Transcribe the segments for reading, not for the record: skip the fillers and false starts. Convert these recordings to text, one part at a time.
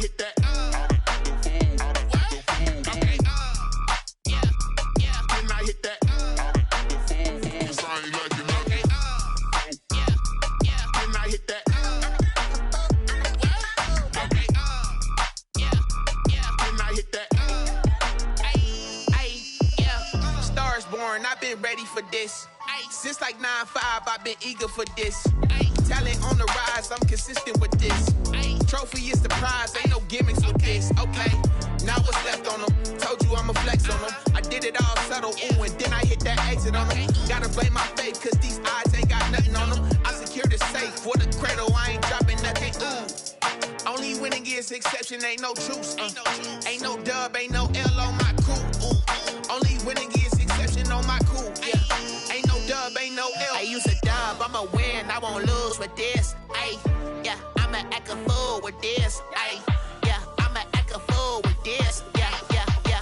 hit that? I've been ready for this. Since like 9-5, I've been eager for this. Talent on the rise, I'm consistent with this. Trophy is the prize, ain't no gimmicks with this. Okay, now what's left on them? Told you I'ma flex on them. I did it all subtle, ooh, and then I hit that exit on them. Gotta blame my faith, cause these eyes ain't got nothing on them. I secured the safe for the cradle, I ain't dropping nothing, ooh. Only winning is exception, ain't no truce. Ain't no dub, ain't no L on my crew. Only winning is exception on my crew. Yeah. Ain't no dub, ain't no L. I use a dub, I'ma win, I won't lose with this. Ay, yeah, I'ma act a fool with this. Ay, yeah, I'ma act a fool with this. Yeah, yeah, yeah.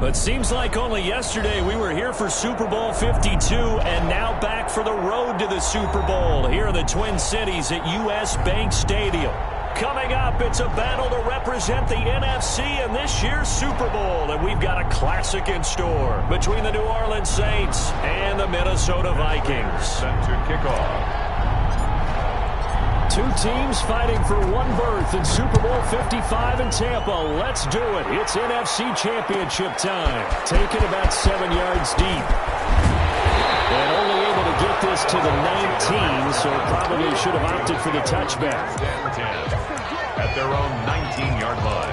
But seems like only yesterday we were here for Super Bowl 52 and now back for the road to the Super Bowl here in the Twin Cities at US Bank Stadium. Coming up, it's a battle to represent the NFC in this year's Super Bowl, and we've got a classic in store between the New Orleans Saints and the Minnesota Vikings. Set to kickoff. Two teams fighting for one berth in Super Bowl 55 in Tampa. Let's do it. It's NFC Championship time. Taken about 7 yards deep. And only able to get this to the 19, so probably should have opted for the touchback. 10 at their own 19-yard line.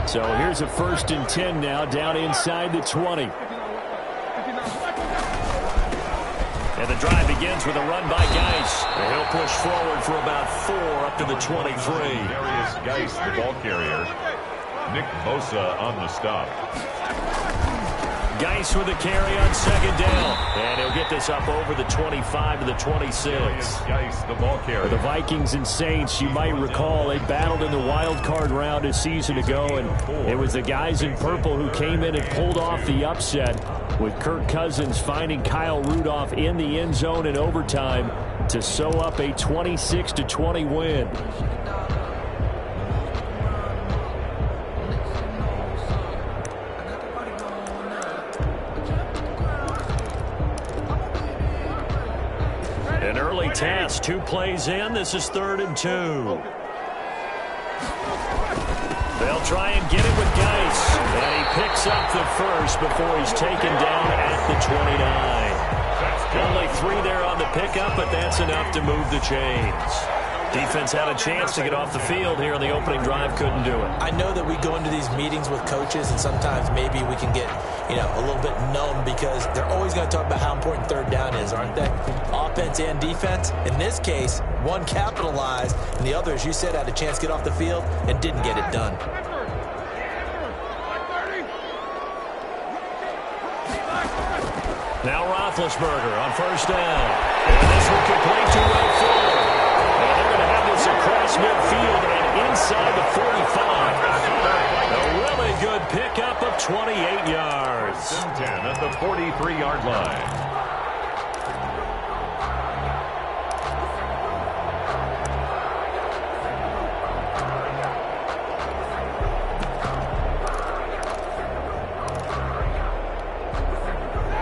So here's a 1st and 10 now, down inside the 20. And the drive begins with a run by Geis. And he'll push forward for about 4 up to the 23. Darius Geis, the ball carrier. Nick Bosa on the stop. Geis with a carry on 2nd down. And he'll get this up over the 25 to the 26. Geis, the ball carrier. For the Vikings and Saints, you might recall they battled in the wild card round a season ago, and it was the guys in purple who came in and pulled off the upset, with Kirk Cousins finding Kyle Rudolph in the end zone in overtime to sew up a 26-20 win. An early task, 2 plays in. This is 3rd and 2. They'll try and get it with Geis. And he picks up the first before he's taken down at the 29. Only 3 there on the pickup, but that's enough to move the chains. Defense had a chance to get off the field here on the opening drive, couldn't do it. I know that we go into these meetings with coaches, and sometimes maybe we can get, a little bit numb because they're always going to talk about how important 3rd down is, aren't they? Offense and defense. In this case, one capitalized, and the other, as you said, had a chance to get off the field and didn't get it done. Now Roethlisberger on 1st down. And this will complete to right forward. And they're going to have this across midfield and inside the 45. A really good pickup of 28 yards. 10 at the 43-yard line.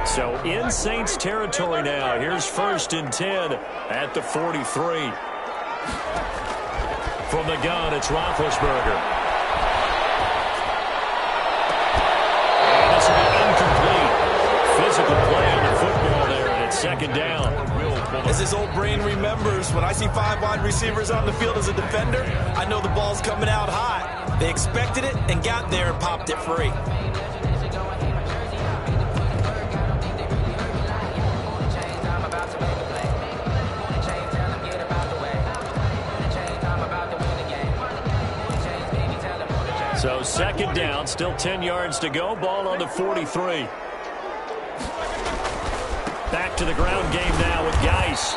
So in Saints territory now. Here's 1st and 10 at the 43. From the gun, it's Roethlisberger. And this will be incomplete. Physical play on the football there, and it's 2nd down. As his old brain remembers, when I see 5 wide receivers on the field as a defender, I know the ball's coming out hot. They expected it and got there and popped it free. So 2nd down, still 10 yards to go. Ball on the 43. Back to the ground game now with Geis.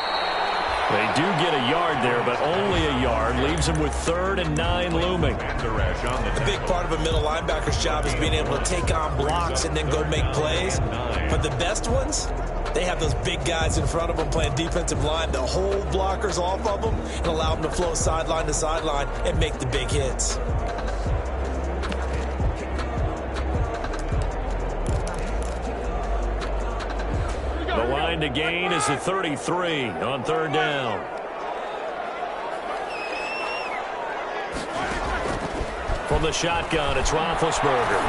They do get a yard there, but only a yard. Leaves them with 3rd and 9 looming. A big part of a middle linebacker's job is being able to take on blocks and then go make plays. But the best ones, they have those big guys in front of them playing defensive line to hold blockers off of them and allow them to flow sideline to sideline and make the big hits. The line to gain is the 33 on 3rd down. From the shotgun, it's Roethlisberger.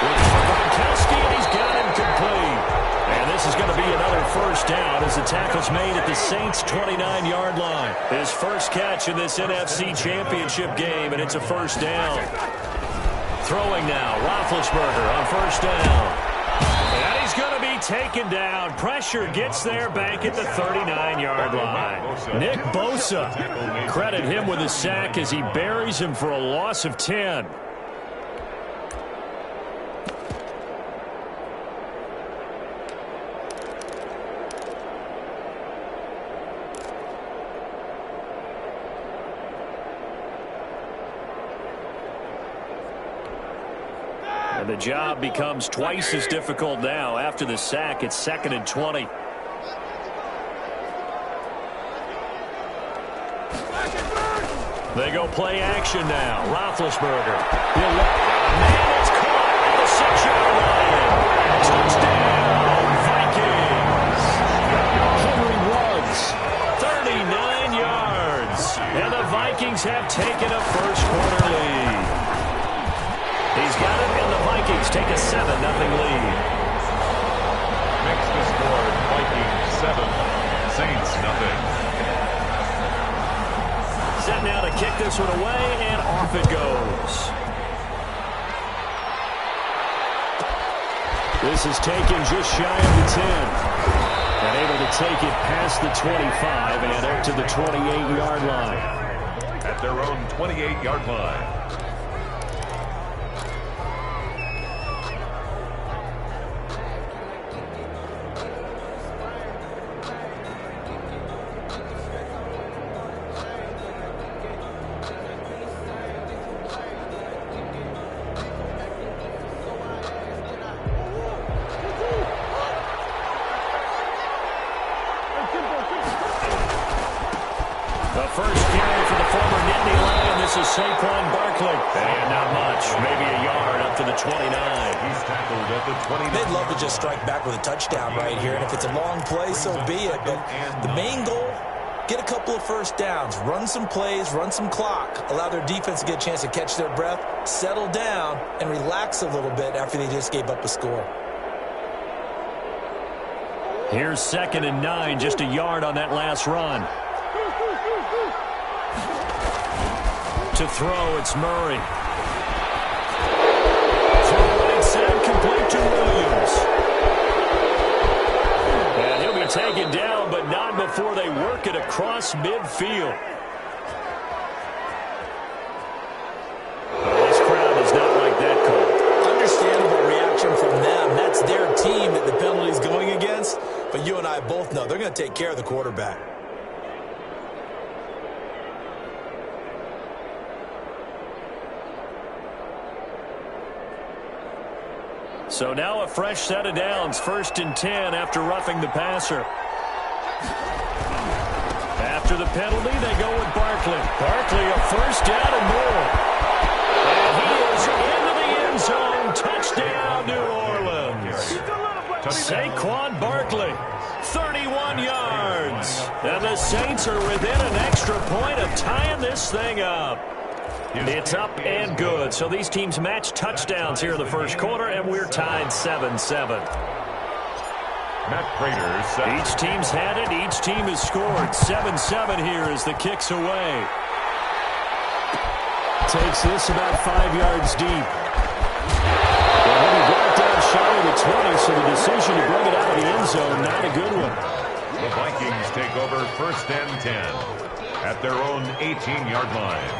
Looks for Gronkowski, and he's got him complete. And this is going to be another 1st down as the tackle's made at the Saints' 29-yard line. His first catch in this NFC Championship game, and it's a 1st down. Throwing now, Roethlisberger on 1st down. And he's going to be taken down. Pressure gets there back at the 39-yard line. Nick Bosa, credit him with a sack as he buries him for a loss of 10. And the job becomes twice as difficult now. After the sack, it's 2nd and 20. They go play action now. Roethlisberger. Man, it's caught at the 6-yard line. Touchdown, Vikings. Henry Ruggs, 39 yards. And the Vikings have taken a first-quarter lead. He's got it, and the Vikings take a 7-0 lead. Makes the score Vikings 7, Saints 0. Set now to kick this one away, and off it goes. This is taken just shy of the 10. And able to take it past the 25 and up to the 28-yard line. At their own 28-yard line. Saquon Barkley. And not much. Maybe a yard up to the 29. He's tackled at the 29. They'd love to just strike back with a touchdown right here. And if it's a long play, so be it. But the main goal, get a couple of first downs. Run some plays, run some clock. Allow their defense to get a chance to catch their breath, settle down, and relax a little bit after they just gave up a score. Here's 2nd and 9, just a yard on that last run. To throw, it's Murray. Throw and sent complete to Williams. And he'll be taken down, but not before they work it across midfield. This crowd is not like that call. Understandable reaction from them. That's their team that the penalty's going against. But you and I both know they're going to take care of the quarterback. So now a fresh set of downs, 1st and 10 after roughing the passer. After the penalty, they go with Barkley. Barkley a 1st down and more. And he is into the end zone. Touchdown, New Orleans. Saquon Barkley, 31 yards. And the Saints are within an extra point of tying this thing up. It's up and good. So these teams match touchdowns here in the first quarter, and we're tied 7-7. Matt Prater. Each team's had it. Each team has scored. 7-7 here as the kick's away. Takes this about 5 yards deep. And he'll be brought down shy of the 20, so the decision to bring it out of the end zone, not a good one. The Vikings take over 1st and 10 at their own 18-yard line.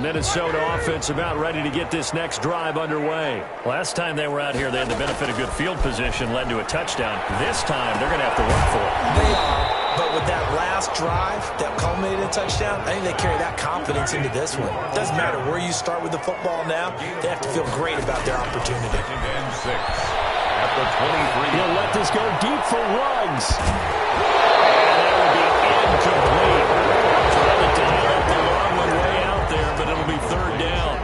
Minnesota offense about ready to get this next drive underway. Last time they were out here, they had the benefit of good field position, led to a touchdown. This time, they're going to have to work for it. They are, but with that last drive that culminated in a touchdown, I think they carry that confidence into this one. It doesn't matter where you start with the football now. They have to feel great about their opportunity. 2nd and 6 at the 23. He'll let this go deep for Ruggs. And that will be incomplete. Trying to dial up the long one way out there, but it'll be 3rd down.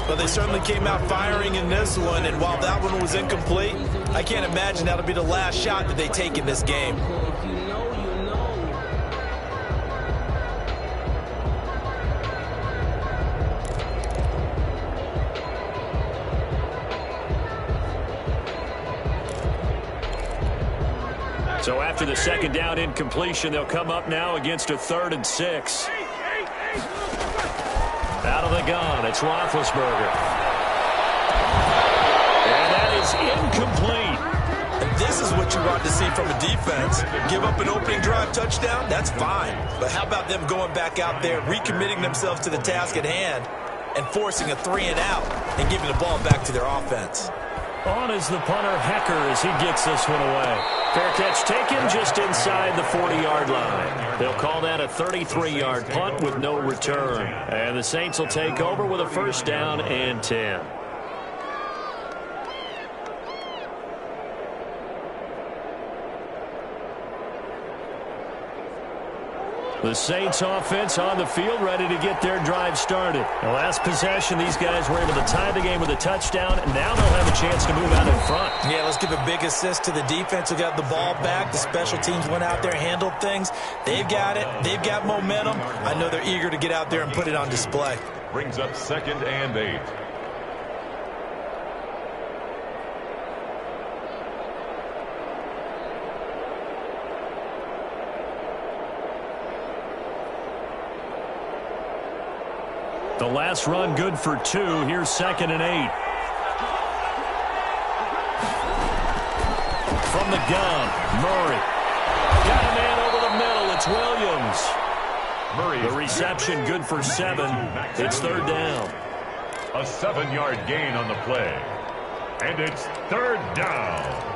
Well, they certainly came out firing in this one, and while that one was incomplete, I can't imagine that'll be the last shot that they take in this game. So after the 2nd down incompletion, they'll come up now against a 3rd and 6. Out of the gun, it's Roethlisberger. And that is incomplete. And this is what you want to see from a defense. Give up an opening drive touchdown, that's fine. But how about them going back out there, recommitting themselves to the task at hand, and forcing a 3 and out, and giving the ball back to their offense. On is the punter, Hecker, as he gets this one away. Fair catch taken just inside the 40-yard line. They'll call that a 33-yard punt with no return. And the Saints will take over with a 1st down and 10. The Saints offense on the field, ready to get their drive started. The last possession, these guys were able to tie the game with a touchdown, and now they'll have a chance to move out in front. Yeah, let's give a big assist to the defense who got the ball back. The special teams went out there, handled things. They've got it. They've got momentum. I know they're eager to get out there and put it on display. Brings up 2nd and 8. The last run good for 2. Here's 2nd and 8. From the gun, Murray. Got a man over the middle. It's Williams. The reception good for 7. It's 3rd down. A 7-yard gain on the play. And it's 3rd down.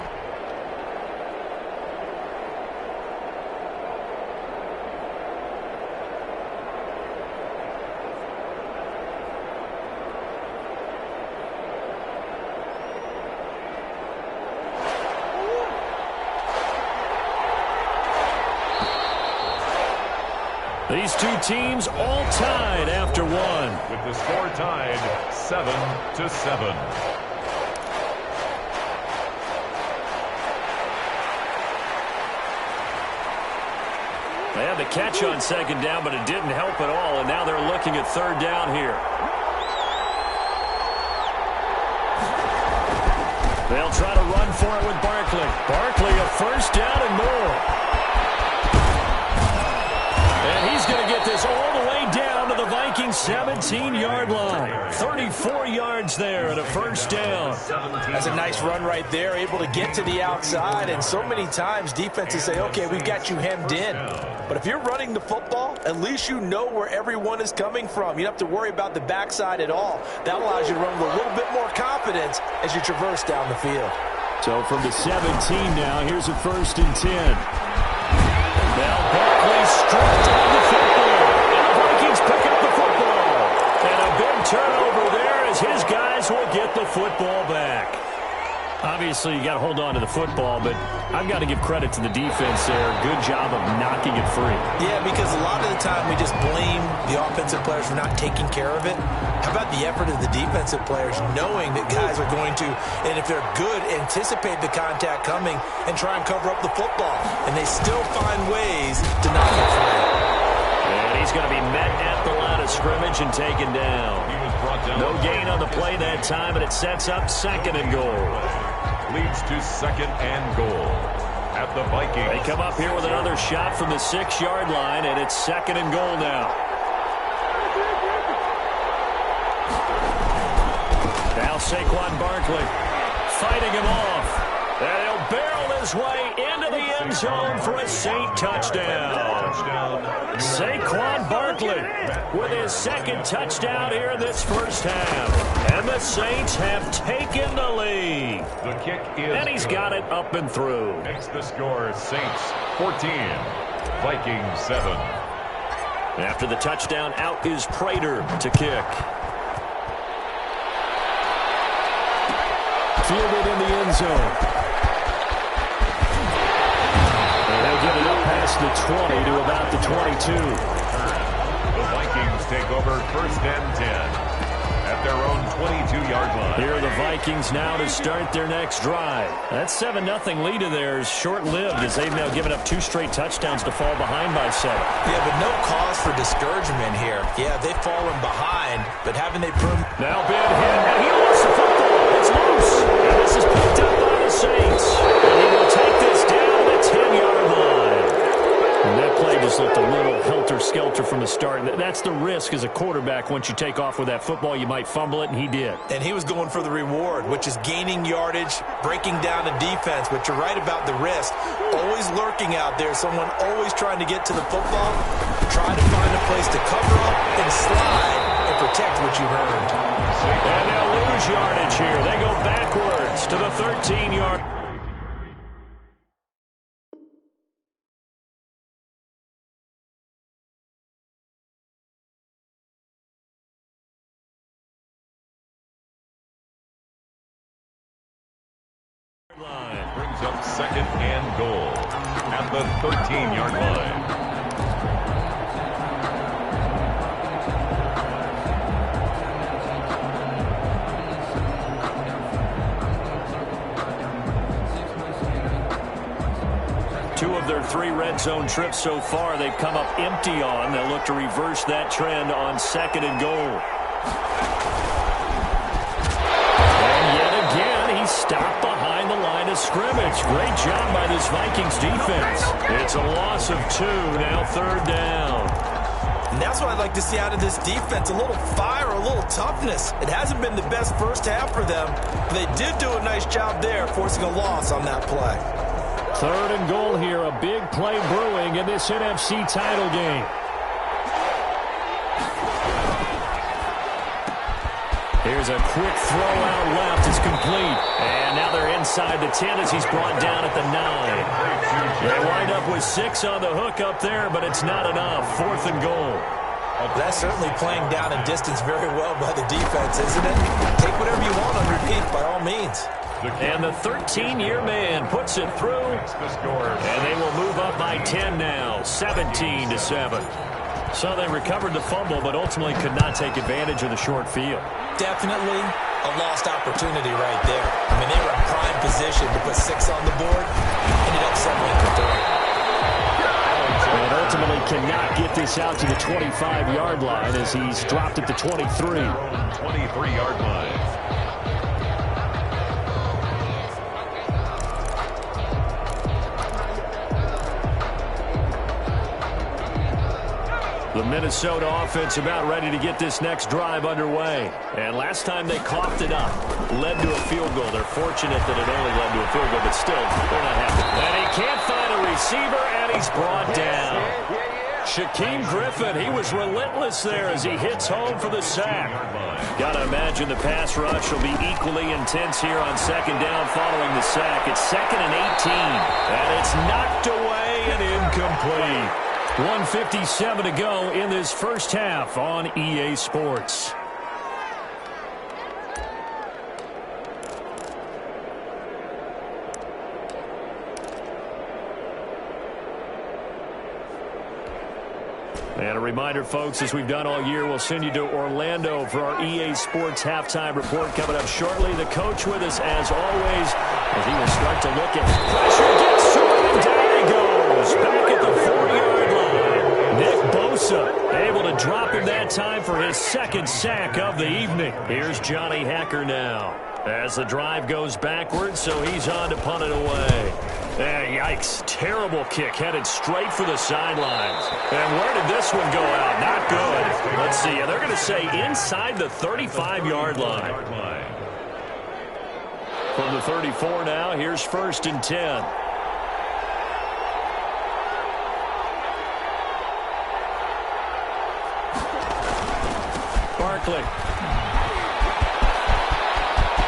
These two teams all tied after 1. With the score tied 7-7. They had the catch on 2nd down, but it didn't help at all, and now they're looking at 3rd down here. They'll try to run for it with Barkley. Barkley, a 1st down and more. And he's going to get this all the way down to the Vikings 17-yard line. 34 yards there and a 1st down. That's a nice run right there, able to get to the outside. And so many times defenses say, okay, we've got you hemmed in. But if you're running the football, at least you know where everyone is coming from. You don't have to worry about the backside at all. That allows you to run with a little bit more confidence as you traverse down the field. So from the 17 now, here's a 1st and 10. Now Barkley stripped on the football. And the Vikings pick up the football. And a big turnover there as his guys will get the football back. Obviously, you got to hold on to the football, but I've got to give credit to the defense there. Good job of knocking it free. Yeah, because a lot of the time we just blame the offensive players for not taking care of it. How about the effort of the defensive players knowing that guys are going to, and if they're good, anticipate the contact coming and try and cover up the football. And they still find ways to knock it free. And he's going to be met at the line of scrimmage and taken down. No gain on the play that time, and it sets up 2nd and goal. Leads to 2nd and goal at the Vikings. They come up here with another shot from the 6-yard line, and it's 2nd and goal now. Now Saquon Barkley fighting him off. And he'll barrel his way into the end end zone for a Saint touchdown. Saquon Barkley with his second touchdown here in this first half. And the Saints have taken the lead. The kick is and he's got it up and through. Makes the score Saints 14, Vikings 7. After the touchdown, out is Prater to kick. Fielded in the end zone. And they'll get it up past the 20 to about the 22. The Vikings take over first and 10 at their own 22-yard line. Here are the Vikings now to start their next drive. That 7-0 lead of theirs short-lived as they've now given up 2 straight touchdowns to fall behind by 7. Yeah, but no cause for discouragement here. Yeah, they've fallen behind, but haven't they proved... Now big hit, and he lost the football. It's loose. And this is picked up by the Saints. And he will take this down to the 10-yard line. And that play just looked a little helter-skelter from the start. That's the risk as a quarterback. Once you take off with that football, you might fumble it, and he did. And he was going for the reward, which is gaining yardage, breaking down a defense. But you're right about the risk. Always lurking out there, someone always trying to get to the football. Try to find a place to cover up and slide and protect what you earned. And they'll lose yardage here. They go backwards to the 13-yard. Line. Brings up second and goal at the 13-yard line. Two of their 3 red zone trips so far, they've come up empty on. They'll look to reverse that trend on second and goal. And yet again, he's stopped behind the line of scrimmage. Great job by this Vikings defense. It's a loss of 2, now third down. And that's what I'd like to see out of this defense, a little fire, a little toughness. It hasn't been the best first half for them. They did do a nice job there, forcing a loss on that play. Third and goal here, a big play brewing in this NFC title game. Here's a quick throw out left. It's complete. And now they're inside the 10 as he's brought down at the 9. They wind up with 6 on the hook up there, but it's not enough. Fourth and goal. That's certainly playing down in distance very well by the defense, isn't it? Take whatever you want on repeat, by all means. And the 13-year man puts it through. And they will move up by 10 now, 17-7. So they recovered the fumble, but ultimately could not take advantage of the short field. Definitely a lost opportunity right there. I mean, they were in prime position to put 6 on the board. Ended up settling for 3. And ultimately cannot get this out to the 25-yard line as he's dropped at the 23. 23-yard line. The Minnesota offense about ready to get this next drive underway. And last time they coughed it up, led to a field goal. They're fortunate that it only led to a field goal, but still, they're not happy. And he can't find a receiver, and he's brought down. Shaquem Griffin, he was relentless there as he hits home for the sack. Got to imagine the pass rush will be equally intense here on second down following the sack. It's 2nd and 18, and it's knocked away and incomplete. 1:57 to go in this first half on EA Sports. And a reminder, folks, as we've done all year, we'll send you to Orlando for our EA Sports halftime report coming up shortly. The coach with us, as always, as he will start to look at pressure. Gets to it, and down he goes. Back at the 4-yard line. Nick Bosa able to drop him that time for his second sack of the evening. Here's Johnny Hacker now as the drive goes backwards, so he's on to punt it away. Yikes. Terrible kick headed straight for the sidelines. And where did this one go out? Not good. Let's see. They're going to say inside the 35-yard line. From the 34 now, here's 1st and 10. quickly.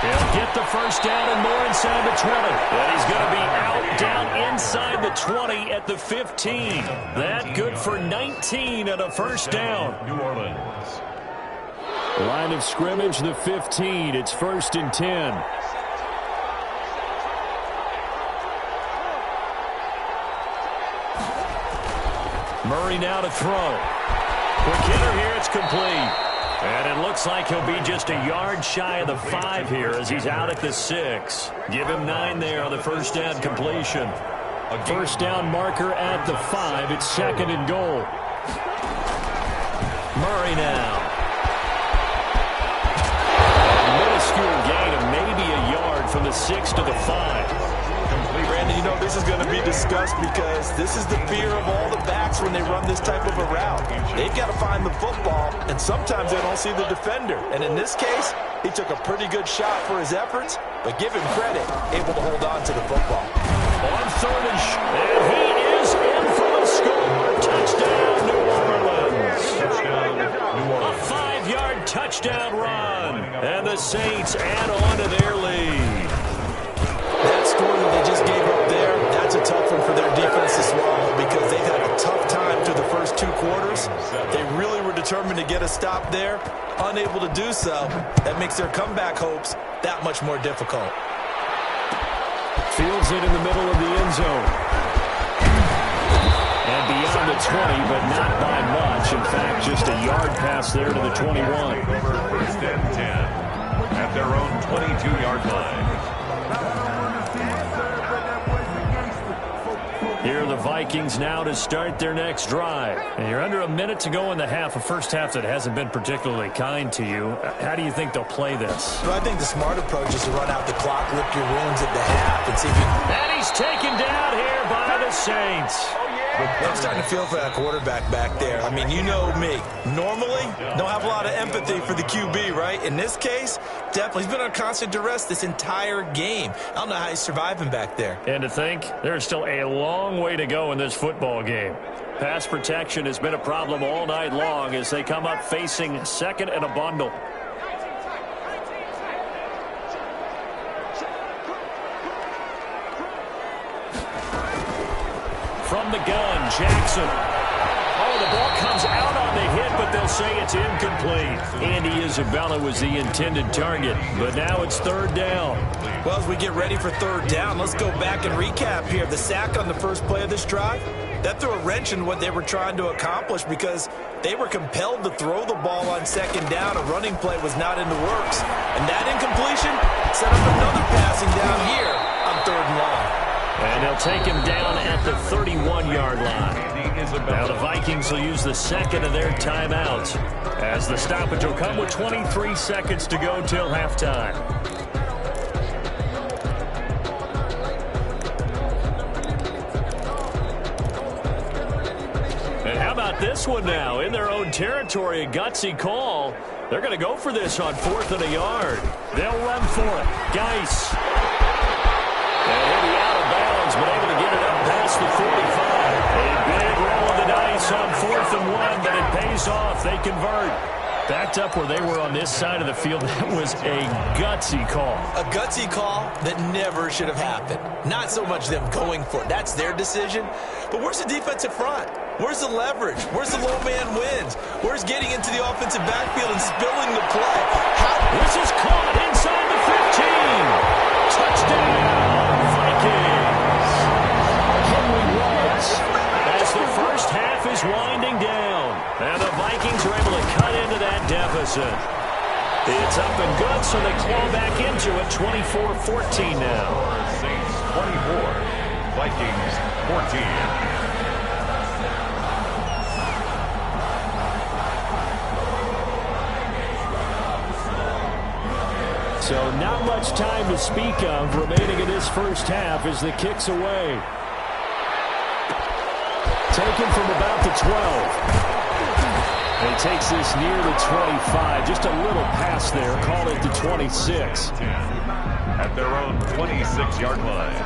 He'll get the first down and more inside the 20. And he's going to be out down inside the 20 at the 15. That good for 19 and a first down. New Orleans. Line of scrimmage, the 15. It's 1st and 10. Murray now to throw. Quick hitter here, it's complete. And it looks like he'll be just a yard shy of the 5 here as he's out at the 6. Give him 9 there on the first down completion. A first down marker at the 5. It's 2nd and goal. Murray now. A minuscule gain of maybe a yard from the 6 to the 5. Brandon, you know this is going to be discussed because this is the fear of all the backs when they run this type of a route. They've got to find the football, and sometimes they don't see the defender. And in this case, he took a pretty good shot for his efforts, but give him credit, able to hold on to the football. On 3rd and he is in for the score. Touchdown, New Orleans. Touchdown, New Orleans. A 5-yard touchdown run, and the Saints add on to their lead. That score that they just gave up there, that's a tough one for their defense to swallow because they've had a tough time through the first 2 quarters. They really were determined to get a stop there, unable to do so. That makes their comeback hopes that much more difficult. Fields it in the middle of the end zone. And beyond the 20, but not by much. In fact, just a yard pass there to the 21. Over 1st and 10 at their own 22-yard line. Here are the Vikings now to start their next drive. And you're under a minute to go in the half, a first half that hasn't been particularly kind to you. How do you think they'll play this? Well, I think the smart approach is to run out the clock, lick your wounds at the half, and see if you can... And he's taken down here by the Saints. I'm starting to feel for that quarterback back there. I mean, you know me. Normally, don't have a lot of empathy for the QB, right? In this case, definitely. He's been on constant duress this entire game. I don't know how he's surviving back there. And to think, there's still a long way to go in this football game. Pass protection has been a problem all night long as they come up facing 2nd and a bundle. From the gun, Jackson. Oh, the ball comes out on the hit, but they'll say it's incomplete. Andy Isabella was the intended target, but now it's 3rd down. Well, as we get ready for 3rd down, let's go back and recap here. The sack on the first play of this drive, that threw a wrench in what they were trying to accomplish because they were compelled to throw the ball on 2nd down. A running play was not in the works. And that incompletion set up another passing down here on 3rd and long. And they'll take him down at the 31-yard line. Now the Vikings will use the 2nd of their timeouts as the stoppage will come with 23 seconds to go till halftime. And how about this one now? In their own territory, a gutsy call. They're going to go for this on 4th and a yard. They'll run for it. Geis. And he'll be out of bounds, but able to get it up past the 45. A big roll of the dice on 4th and 1, but it pays off. They convert. Backed up where they were on this side of the field. That was a gutsy call. A gutsy call that never should have happened. Not so much them going for it. That's their decision. But where's the defensive front? Where's the leverage? Where's the low man wins? Where's getting into the offensive backfield and spilling the play? This is caught inside the 15. Touchdown, Vikings. Henry Ruggs as the first half is winding down. And the Vikings are able to cut into that deficit. It's up and good, so they claw back into it, 24-14 now. Saints 24, Vikings 14. So not much time to speak of remaining in this first half as the kick's away. Taken from about the 12. And he takes this near the 25. Just a little pass there. Call it the 26. At their own 26-yard line.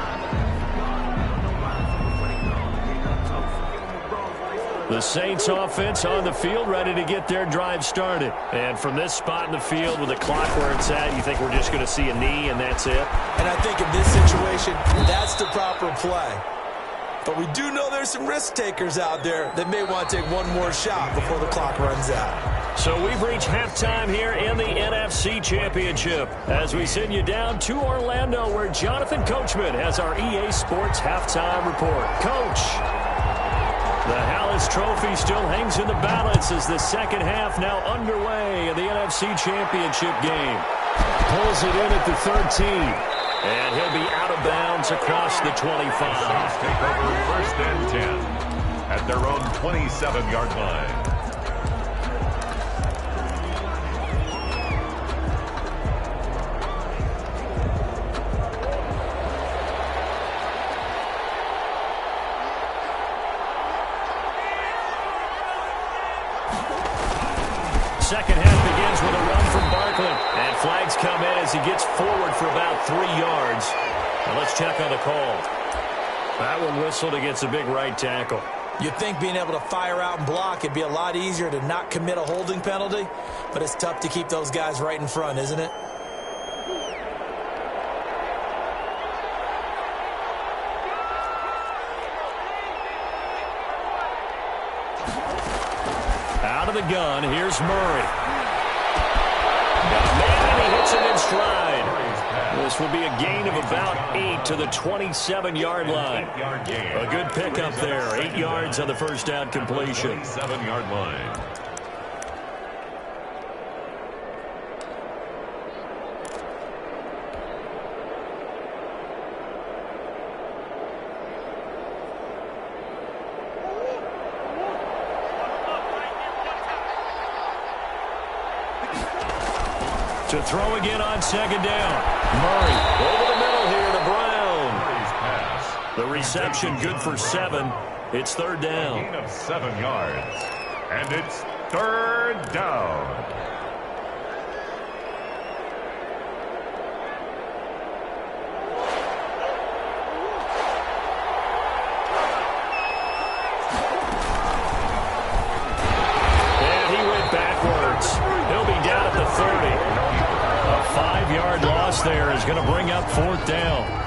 The Saints offense on the field, ready to get their drive started. And from this spot in the field with the clock where it's at, you think we're just going to see a knee and that's it? And I think in this situation, that's the proper play. But we do know there's some risk takers out there that may want to take one more shot before the clock runs out. So we've reached halftime here in the NFC Championship as we send you down to Orlando where Jonathan Coachman has our EA Sports halftime report. Coach, the Hallis Trophy still hangs in the balance as the second half now underway in the NFC Championship game. Pulls it in at the 13. And he'll be out of bounds across the 25. Saints take over 1st and 10 at their own 27-yard line. Second half begins with a run from Barkley. And flags come in as he gets forward for about 3 yards. Now let's check on the call. That one whistled against a big right tackle. You'd think being able to fire out and block, it'd be a lot easier to not commit a holding penalty. But it's tough to keep those guys right in front, isn't it? Out of the gun, here's Murray. Man, he hits him in stride. This will be a gain of about 8 to the 27-yard line. A good pickup there, 8 yards on the first down completion. 27-yard line. To throw again on second down. Murray over the middle here to Brown. The reception good for 7. It's 3rd down. Gain of 7 yards. And it's 3rd down. And he went backwards. He'll be down at the 30. A 5-yard loss there is going to bring up 4th down.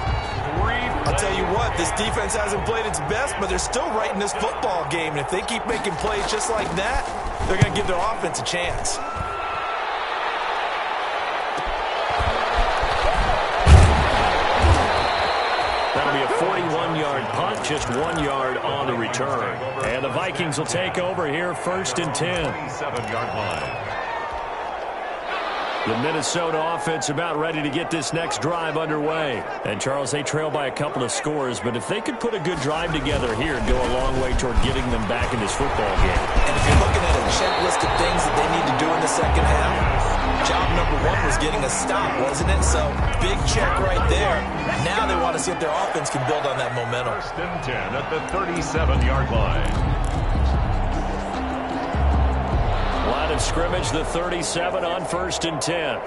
I'll tell you what, this defense hasn't played its best, but they're still right in this football game. And if they keep making plays just like that, they're going to give their offense a chance. That'll be a 41-yard punt, just 1 yard on the return. And the Vikings will take over here 1st and 10. 27-yard line. The Minnesota offense about ready to get this next drive underway. And, Charles, they trail by a couple of scores, but if they could put a good drive together here and go a long way toward getting them back in this football game. And if you're looking at a checklist of things that they need to do in the second half, job number 1 was getting a stop, wasn't it? So, big check right there. Now they want to see if their offense can build on that momentum. 1st and 10 at the 37-yard line. Line of scrimmage, the 37 on 1st and 10.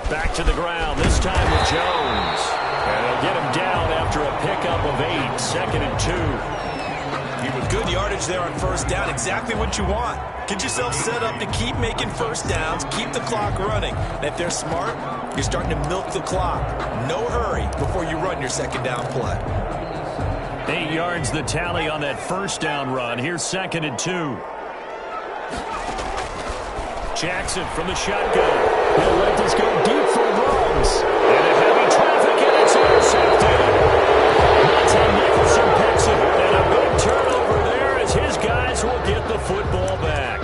Back to the ground, this time with Jones. And they'll get him down after a pickup of 8, 2nd and 2. Good yardage there on 1st down, exactly what you want. Get yourself set up to keep making 1st downs, keep the clock running. And if they're smart, you're starting to milk the clock. No hurry before you run your 2nd down play. 8 yards the tally on that 1st down run. Here's 2nd and 2. Jackson from the shotgun. He'll let this go deep for Ruggs. And a heavy traffic, and it's intercepted. Monte Nicholson picks it. And a big turnover there as his guys will get the football back.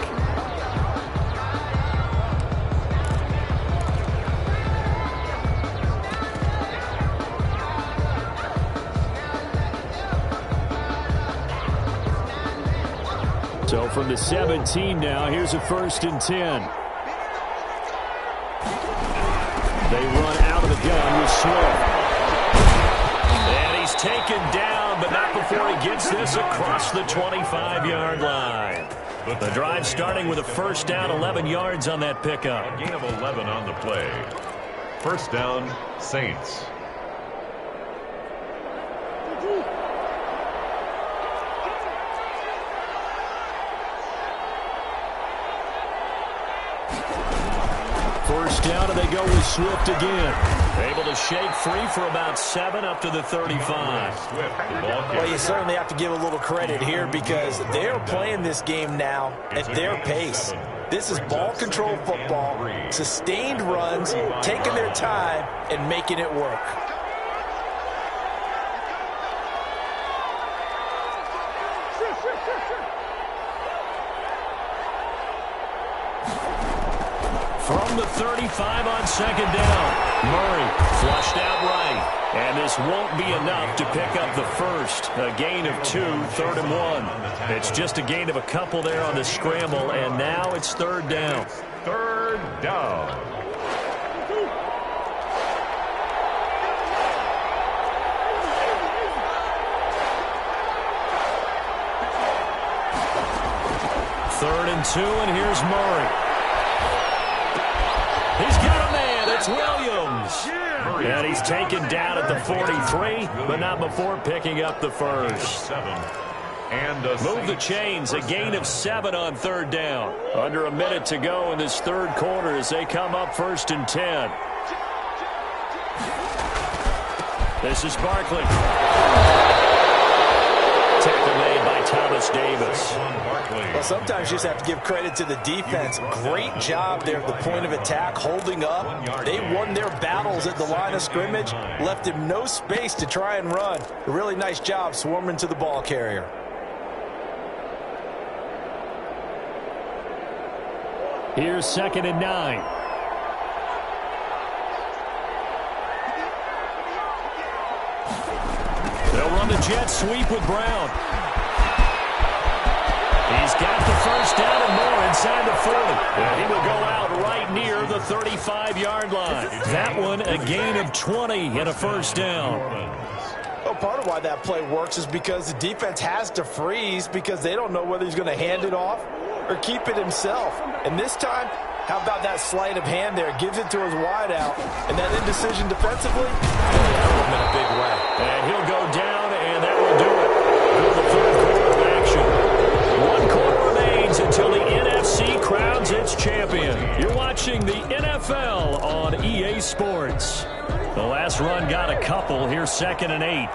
So from the 17 now, here's a 1st and 10. They run out of the gun with Swift. And he's taken down, but not before he gets this across the 25-yard line. The drive starting with a 1st down, 11 yards on that pickup. A gain of 11 on the play. 1st down, Saints. First down, and they go with Swift again. Able to shake free for about 7 up to the 35. Well, you certainly have to give a little credit here because they're playing this game now at their pace. This is ball control football, sustained runs, taking their time, and making it work. From the 35 on second down, Murray flushed out right. And this won't be enough to pick up the first. A gain of 2, 3rd and 1. It's just a gain of a couple there on the scramble, and now it's 3rd down. 3rd down. Third and 2, and here's Murray. He's got a man. It's Williams. And he's taken down at the 43, but not before picking up the first. Move the chains. A gain of 7 on 3rd down. Under a minute to go in this 3rd quarter as they come up 1st and 10. This is Barkley. Tackle made by Thomas Davis. Well, sometimes you just have to give credit to the defense. Great job there at the point of attack, holding up. They won their battles at the line of scrimmage, left him no space to try and run. A really nice job swarming to the ball carrier. Here's 2nd and 9. They'll run the jet sweep with Brown. He's got the first down and more inside the 40. And he will go out right near the 35-yard line. That one a gain of 20 and a first down. Well, part of why that play works is because the defense has to freeze because they don't know whether he's going to hand it off or keep it himself. And this time, how about that sleight of hand there? Gives it to his wideout. And that indecision defensively, in a big way. And he'll go down, and that will do it for the 3rd quarter of action. 1 quarter remains until the NFC crowns its champion. You're watching the NFL on EA Sports. The last run got a couple. Here's 2nd and 8.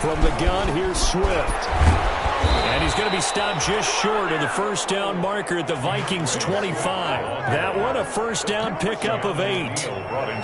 From the gun, here's Swift. And he's going to be stopped just short of the first down marker at the Vikings 25. That one a first down pickup of 8.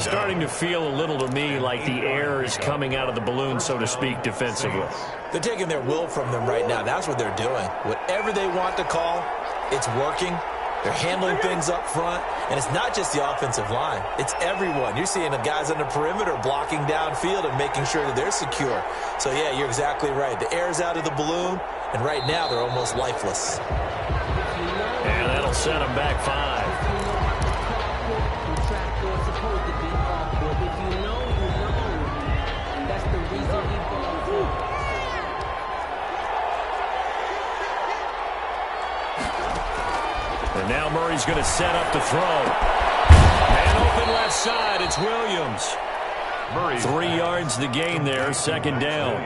Starting to feel a little to me like the air is coming out of the balloon, so to speak, defensively. They're taking their will from them right now. That's what they're doing. Whatever they want to call, it's working. They're handling things up front, and it's not just the offensive line. It's everyone. You're seeing the guys on the perimeter blocking downfield and making sure that they're secure. So, yeah, you're exactly right. The air's out of the balloon, and right now they're almost lifeless. And that'll set them back 5. And now Murray's going to set up to throw. And open left side, it's Williams. 3 yards the gain there, 2nd down.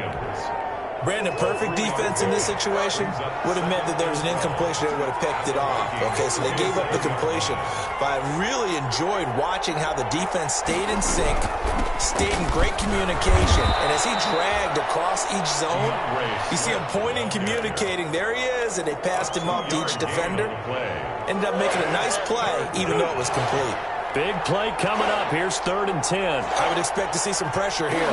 Brandon, perfect defense in this situation would have meant that there was an incompletion that would have picked it off. Okay, so they gave up the completion. But I really enjoyed watching how the defense stayed in sync, stayed in great communication. And as he dragged across each zone, you see him pointing, communicating. There he is, and they passed him off to each defender. Ended up making a nice play, even though it was complete. Big play coming up. Here's 3rd and 10. I would expect to see some pressure here.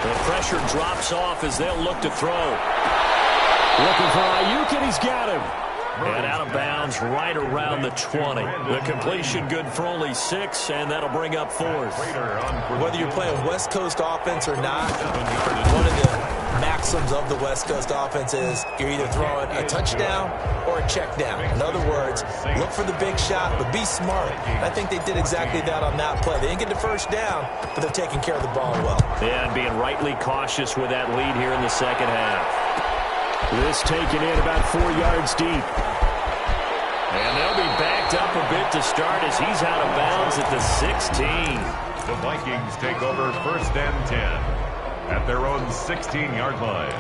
The pressure drops off as they'll look to throw. Looking for Ayuk, and he's got him. And out of bounds right around the 20. The completion good for only 6, and that'll bring up 4th. Whether you're playing West Coast offense or not, one of the maxims of the West Coast offense is you're either throwing a touchdown or a check down. In other words, look for the big shot, but be smart. I think they did exactly that on that play. They didn't get the first down, but they're taking care of the ball well. Yeah, and being rightly cautious with that lead here in the second half. This taken in about 4 yards deep. And they'll be back to start as he's out of bounds at the 16. The Vikings take over 1st and 10 at their own 16-yard line.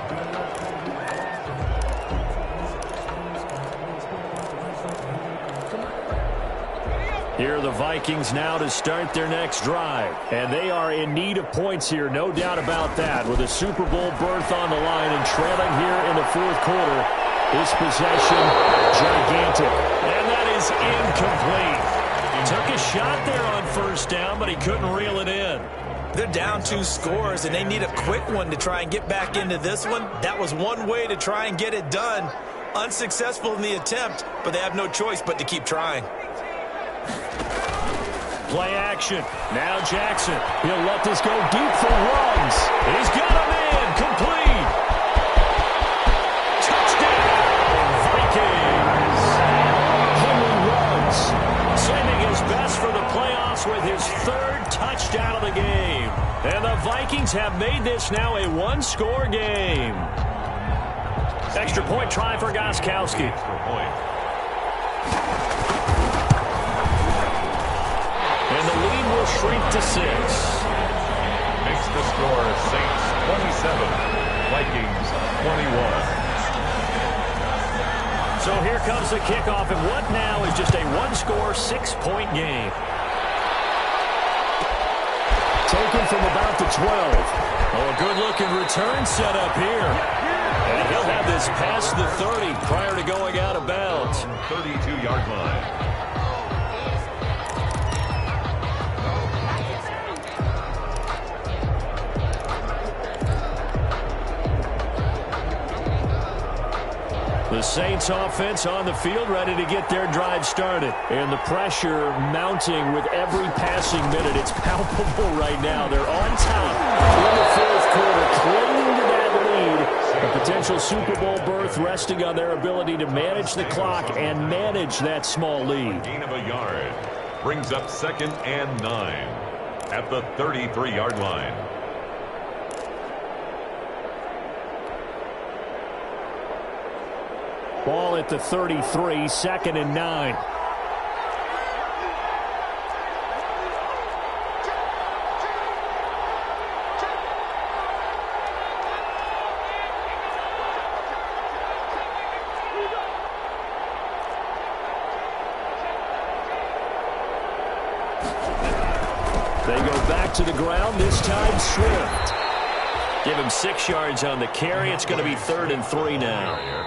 Here are the Vikings now to start their next drive. And they are in need of points here, no doubt about that. With a Super Bowl berth on the line and trailing here in the 4th quarter, this possession gigantic. And that is incomplete. Took a shot there on 1st down, but he couldn't reel it in. They're down 2 scores, and they need a quick one to try and get back into this one. That was one way to try and get it done. Unsuccessful in the attempt, but they have no choice but to keep trying. Play action. Now Jackson. He'll let this go deep for Ruggs. He's got a man. Complete. Touchdown, Vikings. Henry Ruggs sending his best for the playoffs with his 3rd touchdown of the game. And the Vikings have made this now a 1-score game. Extra point try for Gostkowski. Extra point. And the lead will shrink to 6. Makes the score Saints 27, Vikings 21. So here comes the kickoff, and what now is just a 1-score, 6-point game. Taken from about the 12. Oh, a good-looking return set up here. And he'll have this past the 30 prior to going out of bounds. 32-yard line. The Saints offense on the field, ready to get their drive started. And the pressure mounting with every passing minute. It's palpable right now. They're on top in the 4th quarter, clinging to that lead. A potential Super Bowl berth resting on their ability to manage the clock and manage that small lead. Gain of a yard brings up 2nd and 9 at the 33-yard line. Ball at the 33, 2nd and 9. They go back to the ground, this time Swift. Give him 6 yards on the carry. It's going to be 3rd and 3 now.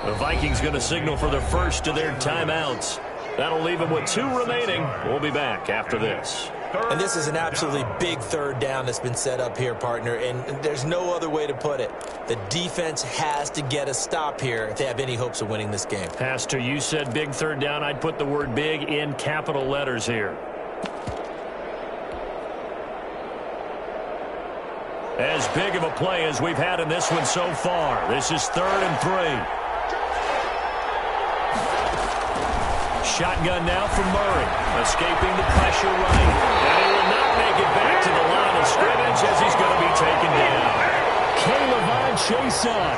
The Vikings going to signal for the first of their timeouts. That'll leave them with 2 remaining. We'll be back after this. And this is an absolutely big 3rd down that's been set up here, partner, and there's no other way to put it. The defense has to get a stop here if they have any hopes of winning this game. Pastor, you said big 3rd down. I'd put the word big in capital letters here. As big of a play as we've had in this one so far. This is 3rd and 3. Shotgun now from Murray, escaping the pressure right. And he will not make it back to the line of scrimmage as he's going to be taken down. K'Lavon Chaisson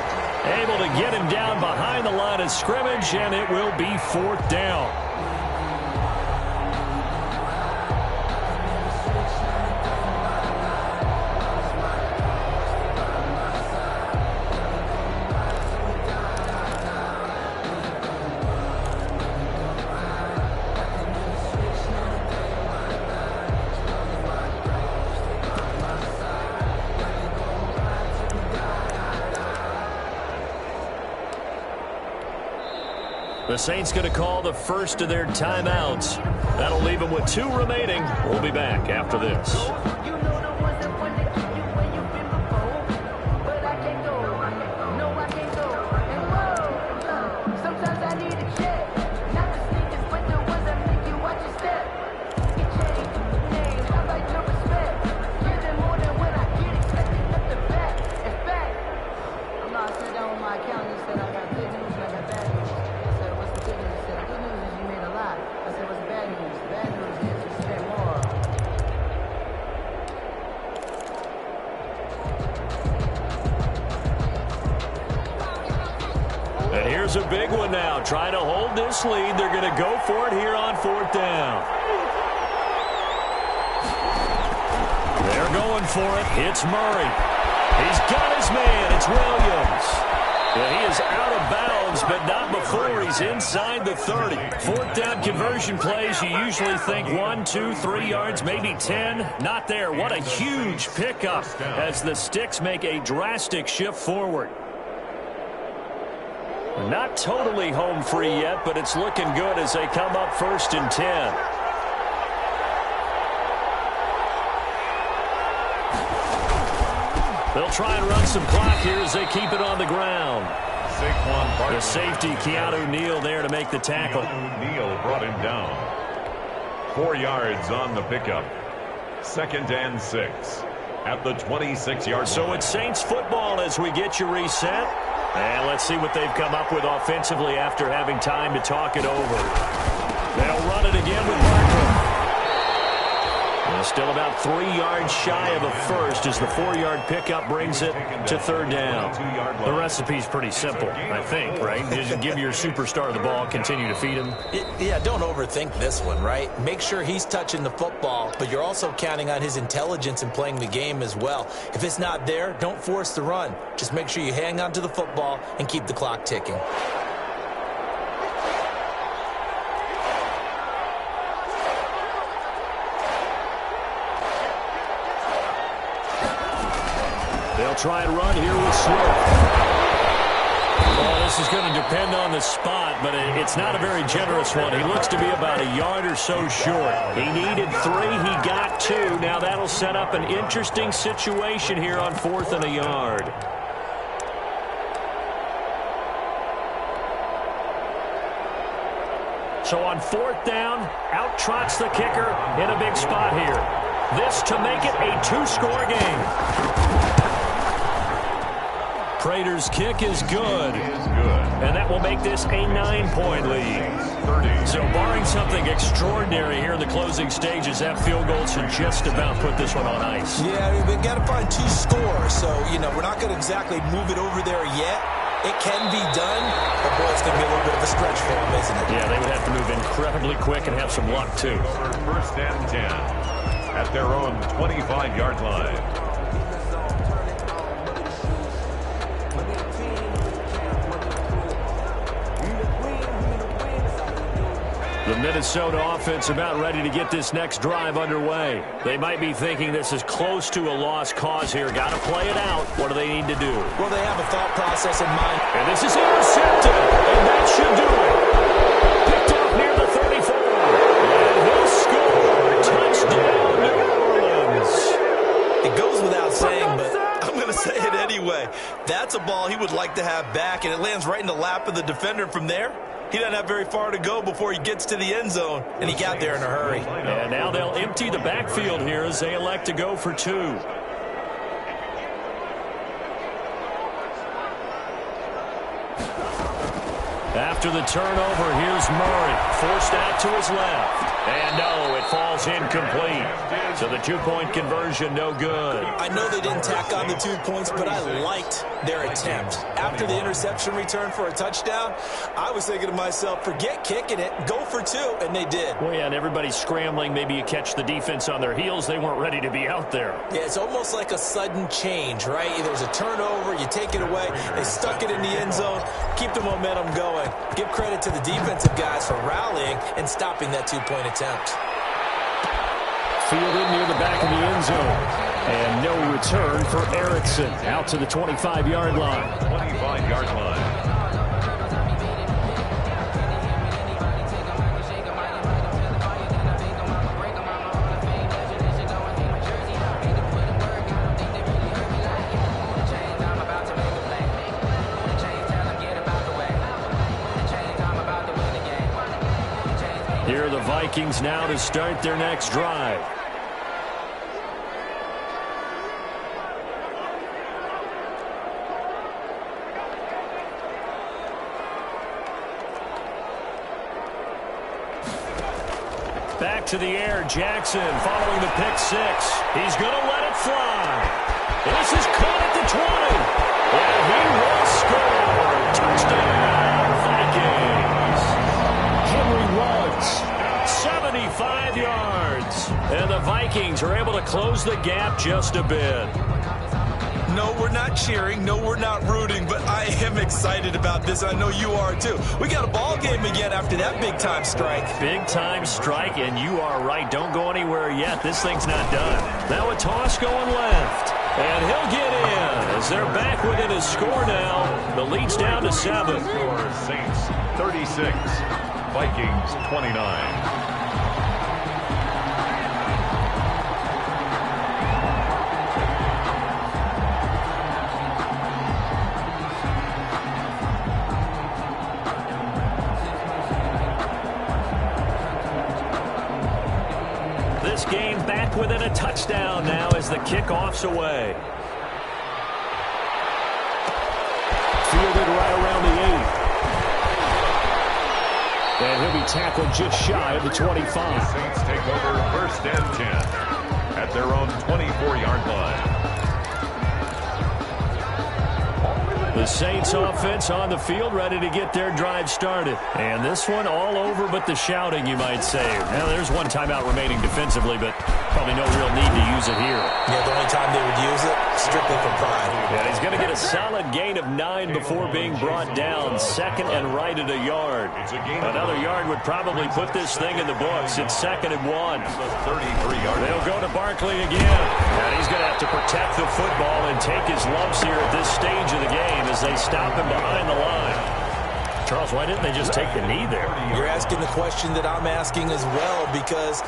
able to get him down behind the line of scrimmage, and it will be 4th down. The Saints going to call the first of their timeouts. That'll leave them with 2 remaining. We'll be back after this. there's a big one now. Trying to hold this lead. They're going to go for it here on 4th down. They're going for it. It's Murray. He's got his man. It's Williams. Well, he is out of bounds, but not before he's inside the 30. 4th down conversion plays, you usually think 1, 2, 3 yards, maybe 10. Not there. What a huge pickup as the Sticks make a drastic shift forward. Not totally home free yet, but it's looking good as they come up 1st and 10. They'll try and run some clock here as they keep it on the ground. The safety, Keanu Neal, there to make the tackle. Neal brought him down. 4 yards on the pickup. 2nd and 6 at the 26-yard line. So it's Saints football as we get you reset. And let's see what they've come up with offensively after having time to talk it over. They'll run it again with Barkley. Still about 3 yards shy of a first as the 4-yard pickup brings it to 3rd down. The recipe's pretty simple, I think, right? Just give your superstar the ball, continue to feed him. Yeah, don't overthink this one, right? Make sure he's touching the football, but you're also counting on his intelligence in playing the game as well. If it's not there, don't force the run. Just make sure you hang on to the football and keep the clock ticking. They'll try and run here with Swift. Well, this is going to depend on the spot, but it's not a very generous one. He looks to be about a yard or so short. He needed 3. He got 2. Now that'll set up an interesting situation here on 4th and a yard. So on 4th down, out trots the kicker in a big spot here. This to make it a 2-score game. Prater's kick is good. And that will make this a 9-point lead. So barring something extraordinary here in the closing stages, that field goal should just about put this one on ice. Yeah, we've got to find 2 scores. So, we're not going to exactly move it over there yet. It can be done, but boy, it's going to be a little bit of a stretch for them, isn't it? Yeah, they would have to move incredibly quick and have some luck, too. 1st and 10 at their own 25-yard line. The Minnesota offense about ready to get this next drive underway. They might be thinking this is close to a lost cause here. Got to play it out. What do they need to do? Well, they have a thought process in mind. And this is intercepted. And that should do it. Picked off near the 34. And he'll score. Touchdown, New Orleans. It goes without saying, but I'm going to say it anyway. That's a ball he would like to have back, and it lands right in the lap of the defender from there. He doesn't have very far to go before he gets to the end zone, and he got there in a hurry. And now they'll empty the backfield here as they elect to go for 2. After the turnover, here's Murray. Forced out to his left. And no, it falls incomplete. So the 2-point conversion, no good. I know they didn't tack on the 2 points, but I liked their attempt. After the interception return for a touchdown, I was thinking to myself, forget kicking it, go for 2, and they did. Well, yeah, and everybody's scrambling. Maybe you catch the defense on their heels. They weren't ready to be out there. Yeah, it's almost like a sudden change, right? There's a turnover, you take it away, they stuck it in the end zone, keep the momentum going. Give credit to the defensive guys for rallying and stopping that 2-point attempt. Fielded near the back of the end zone. And no return for Erickson. Out to the 25-yard line. 25-yard line. Here are the Vikings now to start their next drive. Back to the air, Jackson following the pick 6. He's going to let it fly. This is caught at the 20. And he will score. Touchdown, Vikings are able to close the gap just a bit. No, we're not cheering. No, we're not rooting, but I am excited about this. I know you are too. We got a ball game again after that big-time strike. Big-time strike, and you are right. Don't go anywhere yet. This thing's not done. Now a toss going left, and he'll get in as they're back within a score now. The lead's down to 7. Score Saints 36, Vikings 29. This game back within a touchdown now as the kickoff's away. Fielded right around the 8. And he'll be tackled just shy of the 25. The Saints take over 1st and 10 at their own 24-yard line. The Saints offense on the field, ready to get their drive started. And this one all over but the shouting, you might say. Now, there's one timeout remaining defensively, but probably no real need to use it here. Yeah, the only time they would use it, strictly for pride. Yeah, he's going to get a solid gain of 9 before being brought down. 2nd and right at a yard. Another yard would probably put this thing in the books. It's 2nd and 1. They'll go to Barkley again. And he's going to have to protect the football and take his lumps here at this stage of the game as they stop him behind the line. Charles, why didn't they just take the knee there? You're asking the question that I'm asking as well, because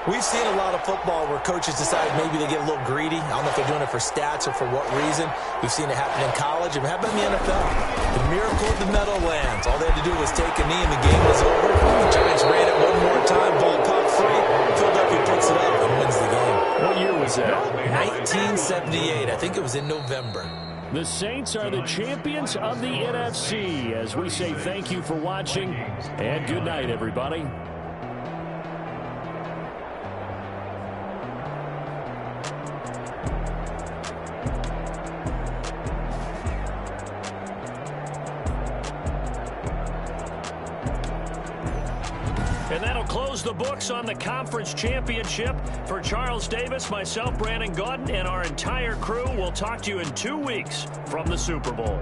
we've seen a lot of football where coaches decide maybe they get a little greedy. I don't know if they're doing it for stats or for what reason. We've seen it happen in college and it happened in the NFL. The miracle of the Meadowlands. All they had to do was take a knee and the game was over. The Giants ran it one more time, ball popped free. Philadelphia picks it up and wins the game. What year was that? 1978. I think it was in November. The Saints are the champions of the NFC. As we say thank you for watching, and good night, everybody. And that'll close the books on the conference championship. For Charles Davis, myself, Brandon Gaudin, and our entire crew, we'll talk to you in 2 weeks from the Super Bowl.